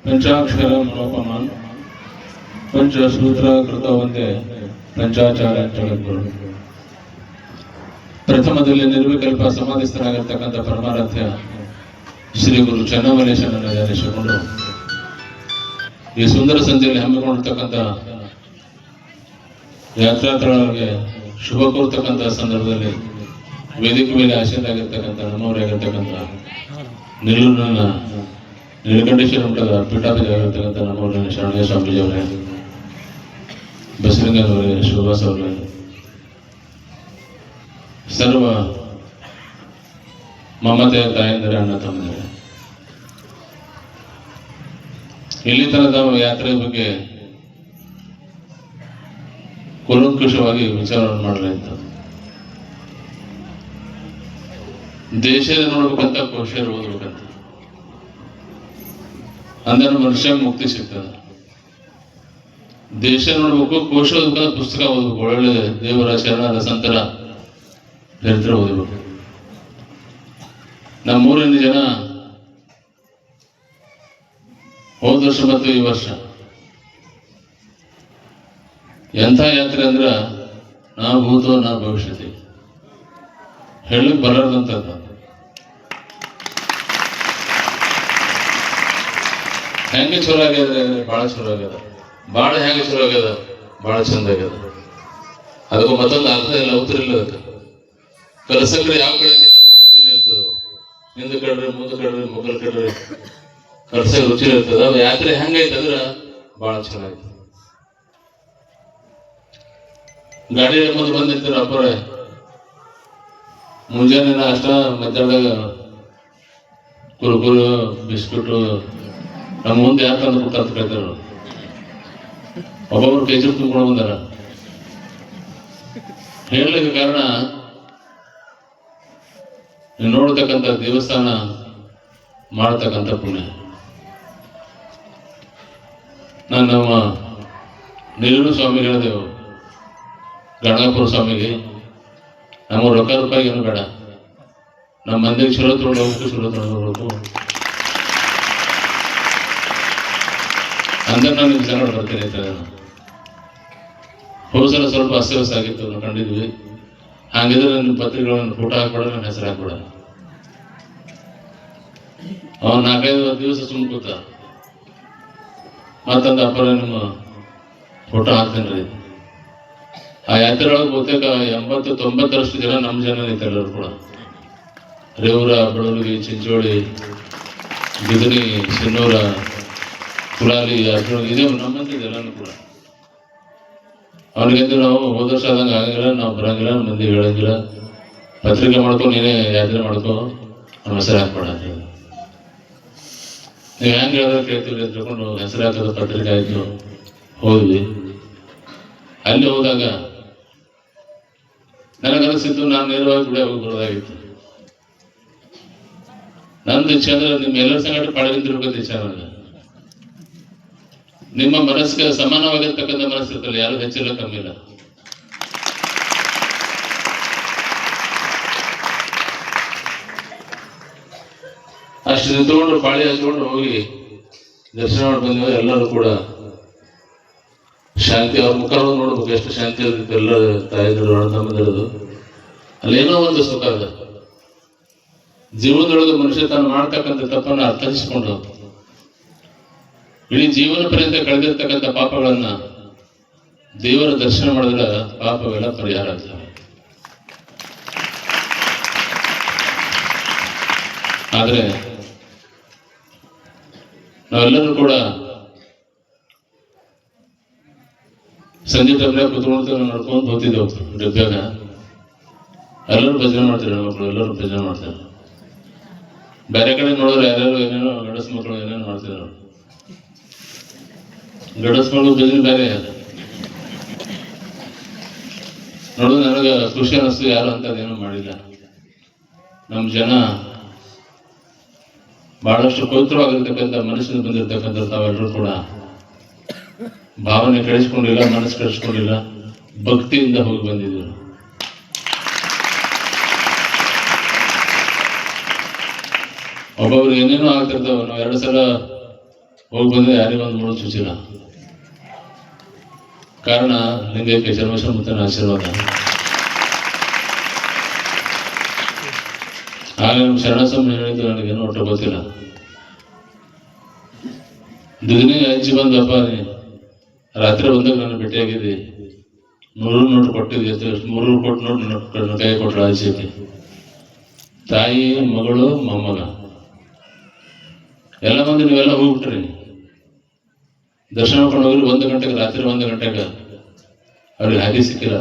ಪಂಚಾಕ್ಷರ ಮನೋಪಮಾನ್ ಪಂಚಸೂತ್ರ ಕೃತವಂತೆ ಪಂಚಾಚಾರ್ಯ ಜಗದ್ಗುರು. ಪ್ರಥಮದಲ್ಲಿ ನಿರ್ವಿಕಲ್ಪ ಸಮಾಧಿಸ್ಥರಾಗಿರ್ತಕ್ಕಂಥ ಪರಮಾರಾಧ್ಯ ಶ್ರೀ ಗುರು ಚನ್ನಮಲ್ಲೇಶನನ್ನು ಧ್ಯಾನಿಸಿಕೊಂಡು ಈ ಸುಂದರ ಸಂಜೆಯಲ್ಲಿ ಹಮ್ಮಿಕೊಂಡಿರ್ತಕ್ಕಂಥ ಯಾತ್ರಾರ್ಥಿಗಳಿಗೆ ಶುಭ ಕೋರ್ತಕ್ಕಂಥ ಸಂದರ್ಭದಲ್ಲಿ ವೇದಿಕೆ ಮೇಲೆ ಆಶೀರ್ವಾಗಿರ್ತಕ್ಕಂಥ ನಮ್ಮವರಾಗಿರ್ತಕ್ಕಂಥ ನಿಲ್ಲೂರಿನ ನೀಲಕಂಠೇಶ್ವರ ಮಠದ ಪೀಠಾಧಿಪತಿಯಾಗಿರ್ತಕ್ಕಂಥ ನಮ್ಮೂರಿನ ಶರಣಯ್ಯ ಸ್ವಾಮೀಜಿ ಅವರೇ, ಬಸಲಿಂಗನವರೇ, ಶಿವದಾಸ್ ಅವರೇ, ಸರ್ವ ಮಮತೆಯ ತಾಯಂದರೆ, ಅಣ್ಣ ತಮ್ಮಂದರೆ, ಇಲ್ಲಿ ತನಕ ಯಾತ್ರೆ ಬಗ್ಗೆ ಕೂಲಂಕುಷವಾಗಿ ವಿಚಾರವನ್ನು ಮಾಡಲಾಯಿತು. ದೇಶದ ನೋಡ್ಬೇಕಂತ ಕೋಶ ಓದ್ಬೇಕಂತ ಅಂದ್ರೆ ಮನುಷ್ಯ ಮುಕ್ತಿ ಸಿಗ್ತದೆ. ದೇಶ ನೋಡ್ಬೇಕು, ಕೋಶ ಓದ್ಬೇಕಂತ ಪುಸ್ತಕ ಓದ್ಬೇಕು, ಒಳ್ಳೆ ದೇವರ ಶರಣರ ಸಂತರ ಚರಿತ್ರೆ ಓದಬೇಕು. ನಮ್ಮೂರಿನ ಜನ ಹೋದ ವರ್ಷ ಮತ್ತು ಈ ವರ್ಷ ಎಂಥ ಯಾತ್ರೆ ಅಂದ್ರ ನಾ ಭೂತೋ ನಾ ಭವಿಷ್ಯತಿ ಹೇಳಕ್ ಬರದಂತದ್ದು. ಹೆಂಗೆ ಚಲೋ ಆಗ್ಯದ, ಭಾಳ ಚಲೋ ಆಗ್ಯದ, ಭಾಳ ಹೆಂಗೆ ಚಲೋ ಆಗ್ಯದ, ಭಾಳ ಚಂದ ಆಗ್ಯದ. ಅದಕ್ಕೂ ಮತ್ತೊಂದು ಅರ್ಥ ಇಲ್ಲ, ಉತ್ತರ ಇಲ್ಲ. ಅದಕ್ಕೆ ಕಲಸಕ್ರೆ ಯಾವ ಕಡೆ ರುಚಿನೇ ಇರ್ತದ, ಹಿಂದ ಕಡ್ರಿ ಮುಂದೆ ಕಡ್ರಿ ಮುಗಲ್ ಕಡ್ರಿ ಕಲಸಕ್ಕೆ ರುಚಿ ಇರ್ತದ. ಅದು ಯಾತ್ರೆ ಹೆಂಗೈತೆ ಅಂದ್ರ ಭಾಳ ಚಲೋ ಆಯ್ತು. ಗಾಡಿ ಮುಂದೆ ಬಂದಿರ್ತೀರ ಅಪ್ಪರೇ, ಮುಂಜಾನೆ ಅಷ್ಟ, ಮಧ್ಯಾಹ್ನದಾಗ ಕುರುಕುರು ಬಿಸ್ಕಿಟು ನಮ್ಮ ಮುಂದೆ ಯಾಕೆ ತಂದು ಕೊಡ್ತಾ ಕೇಳ್ತಾರ. ಒಬ್ಬೊಬ್ರು ಕೆಜಿ ತುಂಬ್ಕೊಂಡು ಬಂದಾರ. ಹೇಳಲಿಕ್ಕೆ ಕಾರಣ ನೀವು ನೋಡ್ತಕ್ಕಂಥ ದೇವಸ್ಥಾನ ಮಾಡತಕ್ಕಂಥ ಪುಣ್ಯ. ನಾನು ನಮ್ಮ ನೀಲೂರು ಸ್ವಾಮಿಗೆ ಹೇಳಿದೆವು, ಗಣಗಾಪುರ ಸ್ವಾಮಿಗೆ, ನಮ್ಮ ರೊಕ್ಕ ರೂಪಾಯಿ ಏನು ಬೇಡ, ನಮ್ಮ ಮಂದಿಗೆ ಚಲೋ ತೊಗೊಂಡು ಹೋಗ್ಬೇಕು, ಚಲೋ ತೊಗೊಂಡು ಹೋಗ್ಬೇಕು ಅಂದ್ರೆ ನಾನು ನಿಮ್ಗೆ ಜನ ಬರ್ತೀನಿ ಅಂತ. ಹೋಸಲ ಸ್ವಲ್ಪ ಅಸ್ತವ್ಯಸ್ತ ಆಗಿತ್ತು, ನಾವು ಕಂಡಿದ್ವಿ. ಹಾಗಿದ್ರೆ ನನ್ನ ಪತ್ರಿಕೆಗಳನ್ನು ಫೋಟೋ ಹಾಕ್ಬೇಡ, ನನ್ನ ಹೆಸರು ಹಾಕ್ಬೇಡ. ಅವನು 4-5 ದಿವಸ ಸುಮ್ಮ ಕೂತ, ಮತ್ತೊಂದು ಅಪ್ಪರ ನಿಮ್ಮ ಫೋಟೋ ಹಾಕ್ತೇನೆ ರೀ. ಆ ಯಾತ್ರೆ ಒಳಗೆ ಬಹುತೇಕ 80-90% ಜನ ನಮ್ಮ ಜನ ಐತೆ. ಎಲ್ಲರೂ ಕೂಡ ರೇವೂರ, ಬಡವಲಿಗೆ, ಚಿಂಚೋಳಿ, ಬಿದನಿ, ಸಿನ್ನೂರ, ಕುಲಾಲಿ, ಇದೇ ನಮ್ಮಂತಿದೆ ಎಲ್ಲಾನು ಕೂಡ. ಅವ್ರಿಗೆಂದು ನಾವು ಹೋದ ವರ್ಷ ಆದಂಗೆ ಆಗಂಗಿಲ್ಲ, ನಾವು ಬರಂಗಿಲ್ಲ, ಮಂದಿ ಹೇಳಂಗಿಲ್ಲ, ಪತ್ರಿಕೆ ಮಾಡ್ಕೊ, ನೀನೇ ಯಾತ್ರೆ ಮಾಡ್ಕೊ, ನಮ್ಮ ಹೆಸರು ಹಾಕ್ಬೇಡ ಅಂತ ಹೇಳಿ. ನೀವು ಹೆಂಗೆ ಹೇಳಿದ್ರೆ ಕೇಳ್ತೀವಿ ಅಂತ ತಿಳ್ಕೊಂಡು ಹೆಸರು ಹಾಕೋದು ಪತ್ರಿಕೆ ಆಯಿತು, ಹೋದ್ವಿ. ಅಲ್ಲಿ ಹೋದಾಗ ನನಗನಿಸಿದ್ದು ನಾನು ನೇರವಾಗಿ ಗುಡಿ ಹೋಗಿ ಬರೋದಾಗಿತ್ತು. ನಂದು ಇಚ್ಛೆ ಅಂದ್ರೆ ನಿಮ್ಮ ಎಲ್ಲರ ಸಂಗಟ ಪಾಳಗಿಂದ ತಿಳ್ಬೇಕಂತ ಇಚ್ಛೆ ನನಗೆ. ನಿಮ್ಮ ಮನಸ್ಸಿಗೆ ಸಮಾನವಾಗಿರ್ತಕ್ಕಂಥ ಮನಸ್ಸಿರ್ತಲ್ಲ, ಯಾರು ಹೆಚ್ಚಿಲ್ಲ ಕಮ್ಮಿ ಇಲ್ಲ. ಅಷ್ಟು ನಿಂತ್ಕೊಂಡು ಪಾಳಿ ಹಚ್ಕೊಂಡು ಹೋಗಿ ದರ್ಶನ ಮಾಡಿ ಬಂದಿವೆ. ಎಲ್ಲರೂ ಕೂಡ ಶಾಂತಿ, ಅವ್ರ ಮುಖ ನೋಡ್ಬೇಕು, ಎಷ್ಟು ಶಾಂತಿ ಇರ್ತೈತೆ. ಎಲ್ಲ ತಾಯಿದ್ರು ಅಣ್ಣತಮ್ಮದಿರೋದು ಅಲ್ಲೇನೋ ಒಂದು ಸುಖ ಅದ. ಜೀವನದೊಳಗೆ ಮನುಷ್ಯ ತಾನು ಮಾಡ್ತಕ್ಕಂಥ ತಪ್ಪನ್ನು ಅರ್ಥೈಸಿಕೊಂಡು ಇಡೀ ಜೀವನ ಪರ್ಯಂತ ಕಳೆದಿರ್ತಕ್ಕಂಥ ಪಾಪಗಳನ್ನ ದೇವರ ದರ್ಶನ ಮಾಡಿದ್ರೆ ಪಾಪವೆಲ್ಲ ಪರಿಹಾರ ಆಗ್ತವೆ. ಆದ್ರೆ ನಾವೆಲ್ಲರೂ ಕೂಡ ಸಂಜೆ ಟೈಮ್ನಾಗ ಕುತ್ಕೊಂಡು ನಡ್ಕೊಂಡು ಹೋಗ್ತಿದ್ದೆವು ಡಬ್ಬ್ಯಾಗ. ಎಲ್ಲರೂ ಭಜನೆ ಮಾಡ್ತಾರೆ, ಹೆಣ್ಮಕ್ಳು ಎಲ್ಲರೂ ಭಜನೆ ಮಾಡ್ತಾರೆ. ಬೇರೆ ಕಡೆ ನೋಡಿದ್ರೆ ಯಾರ್ಯಾರು ಏನೇನೋ ಗಡಸ್ ಮಕ್ಕಳು ಏನೇನೋ ಮಾಡ್ತಿದ್ರು. ಗಡಸ್ ಮಕ್ಕಳು ಭಜನೆ ಬೇರೆ ನೋಡಿದ್ರೆ ನನಗೆ ಖುಷಿ ಅನ್ನಿಸ್ತು. ಯಾರು ಅಂತದೇನೋ ಮಾಡಿಲ್ಲ. ನಮ್ಮ ಜನ ಬಹಳಷ್ಟು ಪವಿತ್ರವಾಗಿರ್ತಕ್ಕಂಥ ಮನಸ್ಸಿಂದ ಬಂದಿರತಕ್ಕಂಥ ತಾವೆಲ್ಲರೂ ಕೂಡ ಭಾವನೆ ಕಳಿಸ್ಕೊಂಡಿಲ್ಲ, ಮನಸ್ಸು ಕಳಿಸ್ಕೊಂಡಿಲ್ಲ, ಭಕ್ತಿಯಿಂದ ಹೋಗಿ ಬಂದಿದ್ರು. ಒಬ್ಬೊಬ್ರು ಏನೇನೋ ಆಗ್ತಿರ್ತಾವ. ನಾವು 2 ಸಲ ಹೋಗಿ ಬಂದ್ರೆ ಯಾರಿಗೂ ಒಂದು ಮುಳು ಚುಚಿಲ್ಲ. ಕಾರಣ ಲಿಂಗೈಕ್ಯ ಚರ್ಮೇಶ್ವರ ಮುತ್ತನ ಆಶೀರ್ವಾದ. ಆಗ ನಮ್ಮ ಶರಣಸ್ವಾಮಿ ಹೇಳಿದ್ದು ನನಗೇನು ಒಟ್ಟು ಗೊತ್ತಿಲ್ಲ. ದಿನೇ ಹಚ್ಚಿ ಬಂದಪ್ಪ, ರಾತ್ರಿ ಬಂದಾಗ ನಾನು ಭೇಟಿಯಾಗಿದ್ದೆ, 100 ನೋಟ್ ಕೊಟ್ಟಿದ್ದೆ, 3 ಕೊಟ್ಟು ನೋಟ್ ಕೈ ಕೊಟ್ಟರು ಆಚೆಗೆ. ತಾಯಿ, ಮಗಳು, ಮೊಮ್ಮಗ ಎಲ್ಲ ಮಂದಿ ನೀವೆಲ್ಲ ಹೋಗ್ಬಿಟ್ರಿ. ದರ್ಶನ ಮಾಡ್ಕೊಂಡು ಹೋಗ್ರಿ. 1 ಗಂಟೆಗೆ, ರಾತ್ರಿ 1 ಗಂಟೆಗೆ ಅವ್ರಿಗೆ ಹಾದಿ ಸಿಕ್ಕಿಲ್ಲ.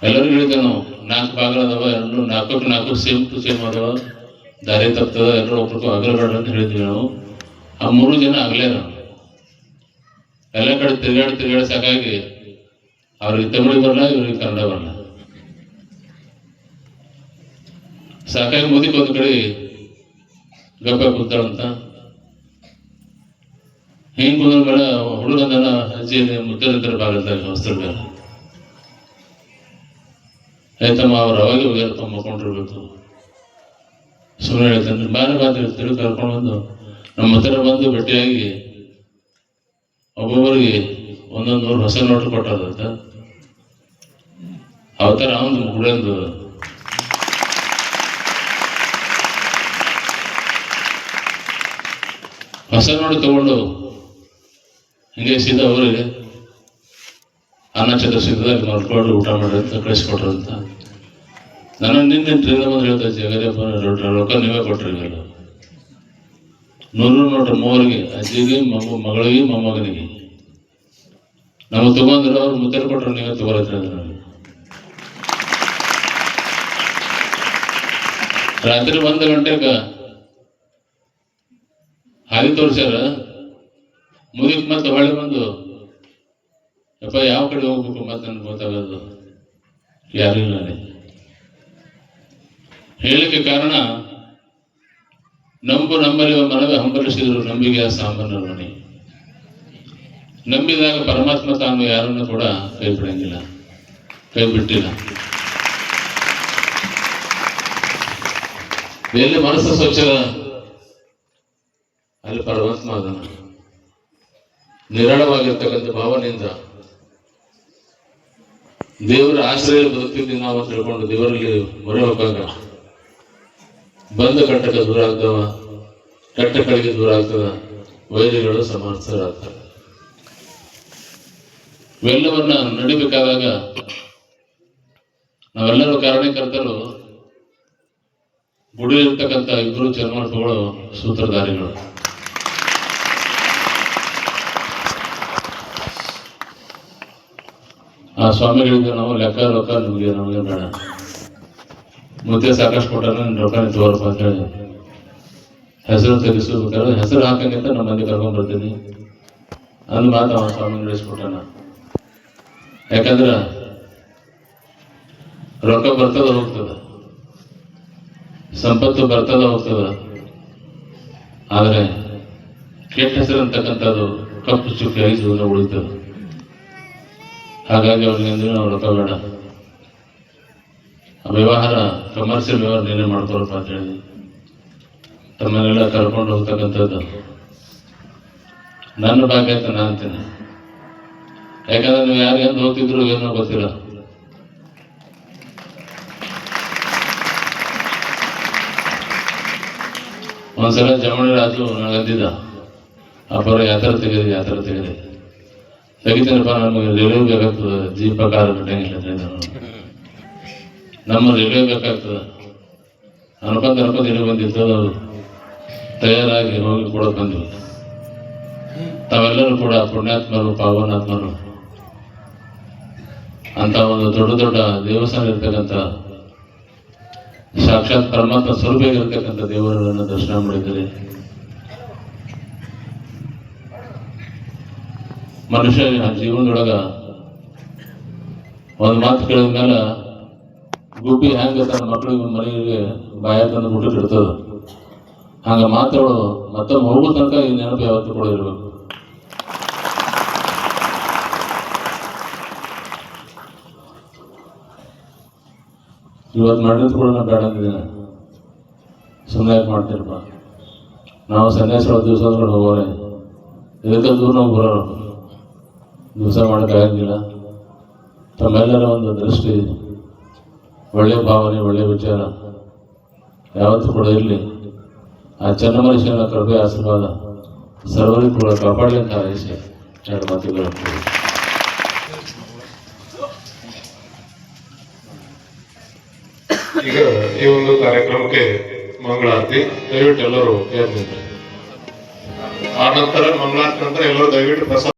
ಎಲ್ಲರಿಗೂ ಹೇಳಿದ್ದೇವೆ ನಾವು, 4 ಬಾಗಿಲು ಅದಾವ, 4 ಸೇಮ್ ಟು ಸೇಮ್ ಅದಾವ, ದಾರಿ ತಪ್ತದ, ಎಲ್ಲರೂ ಒಬ್ರಿಗೂ ಆಗಲಬೇಡ ಅಂತ ಹೇಳಿದ್ವಿ ನಾವು. ಆ 3 ಜನ ಆಗಲೇ ನಾವು ಎಲ್ಲ ಕಡೆ ತಿರುಗಾಡಿ ಸಾಕಾಗಿ ಅವ್ರಿಗೆ ತಮಿಳು ಬರಲ್ಲ, ಇವ್ರಿಗೆ ಕನ್ನಡ ಬರಲ್ಲ. ಸಾಕಾಗಿ ಮುದಿಕ್ ಒಂದು ಕಡೆ ಗಪ್ಪ ಕೂತಾಳಂತ. ಹಿಂಗೆ ಕುಂದ್ರ ಮೇಲೆ ಹುಡುಗನ ಅಜ್ಜಿ ಮುದ್ದರಿದ್ರೆ ಬಾಗಲ್ದಾಗ ಹೊಸ್ತಿರ್ಬೇಕ. ಆಯ್ತಮ್ಮ, ಅವ್ರು ಅವಾಗೆ ಹೋಗ್ಯಾರ, ಮಕ್ಕೊಂಡಿರ್ಬೇಕು. ಸುಮ್ಮನೆ ಹೇಳ್ತಾನೆ, ಬಾರಿ ತಿಳಿ ಕರ್ಕೊಂಡು ಬಂದು ನಮ್ಮ ಹತ್ರ ಬಂದು ಭೇಟಿಯಾಗಿ ಒಬ್ಬೊಬ್ಬರಿಗೆ 100 ಹೊಸ ನೋಟ್ ಕೊಟ್ಟಾರಂತ. ಅವತರ ಅವನು ಗುಡಂದು ಹೊಸ ನೋಡಿ ತಗೊಂಡು ಹಿಂಗೆ ಸೀದಾ ಅವರಿಗೆ ಅನ್ನ ಚತುರ್ಸಿದ್ದಾಗ ನೋಡ್ಕೊಂಡು ಊಟ ಮಾಡಿ ಅಂತ ಕಳಿಸ್ಕೊಟ್ರಂತ. ನನ್ನ ನಿನ್ನೆ ಟ್ರೈನ್ ಬಂದು ಹೇಳ್ತಾ ಜಗದಪ್ಪ, ರೊಕ್ಕ ನೀವೇ ಕೊಟ್ರಿ. ಇವೆಲ್ಲ 100 ನೋಟ್ 3ಗೆ, ಅಜ್ಜಿಗೆ, ಮಗಳಿಗೆ, ಮೊಮ್ಮಗನಿಗೆ. ನಮಗೆ ತಗೊಂಡ್ರೆ ಅವ್ರು ಮುದ್ದೆ ಕೊಟ್ರೆ ನೀವೇ ತಗೋರತ್ರಿ ಅಂದ್ರೆ ನನಗೆ. ರಾತ್ರಿ 1 ಗಂಟೆಗೆ ಹಾದಿ ತೋರಿಸ್ಯಾರ. ಮುದಿಕ್ ಮತ್ತೆ ಹೊಳೆ ಬಂದು, ಯಪ್ಪ ಯಾವ ಕಡೆ ಹೋಗ್ಬೇಕು ಮತ್ತೆ ನನಗೆ ಗೊತ್ತಾಗೋದು ಯಾರಿಲ್ಲ. ನನಗೆ ಹೇಳಿಕೆ ಕಾರಣ, ನಮ್ಮಲ್ಲಿ ಮನವೇ ಹಂಬಲಿಸಿದ್ರು, ನಂಬಿಕೆಯ ಸಾಮಾನ್ಯ ಮನೆ. ನಂಬಿದಾಗ ಪರಮಾತ್ಮ ತಾನು ಯಾರನ್ನು ಕೂಡ ಕೈ ಬಿಡಂಗಿಲ್ಲ, ಕೈ ಬಿಟ್ಟಿಲ್ಲ. ಎಲ್ಲಿ ಮನಸ್ಸು ಸ್ವಚ್ಛದ ಅಲ್ಲಿ ಪರಮಾತ್ಮ ಅದನ್ನ ನಿರಾಳವಾಗಿರ್ತಕ್ಕಂಥ ಭಾವನೆಯಿಂದ ದೇವರ ಆಶ್ರಯ ಬದುಕ್ತಿದ್ದೀವಿ ನಾವು ಅಂತ ತಿಳ್ಕೊಂಡು ದೇವರಲ್ಲಿ ಮೊರೆ ಹೋಗಾಗ ಬಂದ ಕಂಟಕ ದೂರ ಆಗ್ತವ, ಕಟ್ಟಕಳಿಗೆ ದೂರ ಆಗ್ತದ, ವೈರಿಗಳು ಸಮರ್ಥರಾಗ್ತವೆ. ಇವೆಲ್ಲವನ್ನ ನಡಿಬೇಕಾದಾಗ ನಾವೆಲ್ಲರೂ ಕಾರಣಕರ್ತರು. ಗುಡಿಯಲ್ಲಿರ್ತಕ್ಕಂಥ 2 ಚರ್ಮಾರ್ಥಗಳು ಸೂತ್ರಧಾರಿಗಳು. ಆ ಸ್ವಾಮಿಗಳಿಂದ ನಾವು ರೊಕ್ಕ ನಮಗೆ ಬೇಡ, ಮುದ್ದೆ ಸಾಕಷ್ಟು ಕೊಟ್ಟಾರ, ರೊಕ್ಕ ತಗೋರಪ್ಪ ಅಂತ ಹೇಳಿ ಹೆಸರು ತೆಗೆಸ್ಬೇಕಾದ್ರೆ ಹೆಸರು ಹಾಕಂಗಿಂತ ನಮ್ಮ ಮಂದಿ ಕರ್ಕೊಂಡ್ ಬರ್ತೀನಿ ಅಂದ್ ಮಾತು ಅವ ಸ್ವಾಮಿ ನಡೆಸ್ಕೊಟ್ಟಾನ. ಯಾಕಂದ್ರ ರೊಕ್ಕ ಬರ್ತದ ಹೋಗ್ತದ, ಸಂಪತ್ತು ಬರ್ತದ ಹೋಗ್ತದ, ಆದ್ರೆ ಕೆಟ್ಟ ಹೆಸರು ಅಂತಕ್ಕಂಥದ್ದು ಕಪ್ಪು ಚುಕ್ಕಿಯಾಗಿ ಜೀವನ ಉಳಿತದ. ಹಾಗಾಗಿ ಅವ್ರಿಗೆ ಅಂದ್ರೆ ನಾವು ರೊಕ್ಕ ಬೇಡ, ವ್ಯವಹಾರ ಕಮರ್ಷಿಯಲ್ ವ್ಯವಹಾರ ನೀನೇ ಮಾಡ್ಕೊಳಪ್ಪ ಅಂತ ಹೇಳಿ ತಮ್ಮನ್ನೆಲ್ಲ ಕರ್ಕೊಂಡು ಹೋಗ್ತಕ್ಕಂಥದ್ದು ನನ್ನ ಭಾಗ್ಯ ಅಂತ ನಾನು ಅಂತೀನಿ. ಯಾಕಂದ್ರೆ ನೀವು ಯಾರು ಎಂದು ಹೋಗ್ತಿದ್ರು ಏನೋ ಗೊತ್ತಿಲ್ಲ. ಒಂದ್ಸಲ ಜಮಣಿ ರಾಜು ನನಗಂದಿದ್ದ, ಅಪ್ಪರ ಯಾತ್ರೆ ತೆಗೆದೆ ತೆಗಿತೀನಪ್ಪ, ನಮಗೆ ರೈಲ್ವೆ ಬೇಕಾಗ್ತದೆ, ಜೀಪ ಕಾರ್ ಕಟ್ಟಂಗಿಲ್ಲ, ನಮ್ಮ ರೈಲ್ವೆ ಬೇಕಾಗ್ತದೆ ಅನ್ಕೊಂತ ಇಲ್ಲಿ ಬಂದಿತ್ತು. ತಯಾರಾಗಿ ಹೋಗಿ ಕೂಡ ಬಂದ್ವಿ. ತಾವೆಲ್ಲರೂ ಕೂಡ ಪುಣ್ಯಾತ್ಮರು, ಪಾವನಾತ್ಮರು ಅಂತ ಒಂದು ದೊಡ್ಡ ದೇವಸ್ಥಾನ ಇರ್ತಕ್ಕಂಥ ಸಾಕ್ಷಾತ್ ಪರಮಾತ್ಮ ಸ್ವರೂಪಿಯಾಗಿರ್ತಕ್ಕಂಥ ದೇವರನ್ನು ದರ್ಶನ ಮಾಡಿದರೆ ಮನುಷ್ಯ ಜೀವನದೊಳಗ ಒಂದು ಮಾತು ಕೇಳಿದ ಮೇಲೆ ಗುಬ್ಬಿ ಹೆಂಗ ತನ್ನ ಮಕ್ಕಳಿಗೆ ಮನೆಗೆ ಬಾಯ ತಂದು ಬಿಟ್ಟು ಇಡ್ತದ, ಹಂಗ ಮಾತುಗಳು ಮತ್ತೊಮ್ಮೆ ಹೋಗೋ ತನಕ ಈ ನೆನಪು ಯಾವತ್ತೂ ಕೂಡ ಇರಬೇಕು. ಇವತ್ತು ಮಾಡಿದ್ ಕೂಡ ನಾನು ಬೇಡ ಅಂದಿದ್ದೇನೆ, ಸುಮ್ಮನೆ ಯಾಕೆ ಮಾಡ್ತೀರಪ್ಪ, ನಾವು ಸನ್ಯಾಸ ದಿವಸ ಹೋಗೋರೆ ಇದಕ್ಕೆ ದೂರ ನಾವು ಬರೋರು ದಿವಸ ಮಾಡೋಕ್ಕಾಗಿಲ್ಲ. ತಮ್ಮೆಲ್ಲರ ಒಂದು ದೃಷ್ಟಿ, ಒಳ್ಳೆಯ ಭಾವನೆ, ಒಳ್ಳೆಯ ವಿಚಾರ ಯಾವತ್ತೂ ಕೂಡ ಇರಲಿ. ಆ ಚನ್ನಮನೇಶ್ವರನ ಕೃಪೆ ಆಶೀರ್ವಾದ ಸರ್ವರಿಗೂ ಕೂಡ ಕಾಪಾಡಲಿ ಅಂತ ಹಾರೈಸಿ ಎರಡು ಮಾತುಗಳು. ಈಗ ಈ ಒಂದು ಕಾರ್ಯಕ್ರಮಕ್ಕೆ ಮಂಗಳಾರತಿ ದಯವಿಟ್ಟು ಎಲ್ಲರೂ ಆ ನಂತರ ಮಂಗಳಾರತಿ ನಂತರ ಎಲ್ಲರೂ ದಯವಿಟ್ಟು ಪ್ರಸಾದ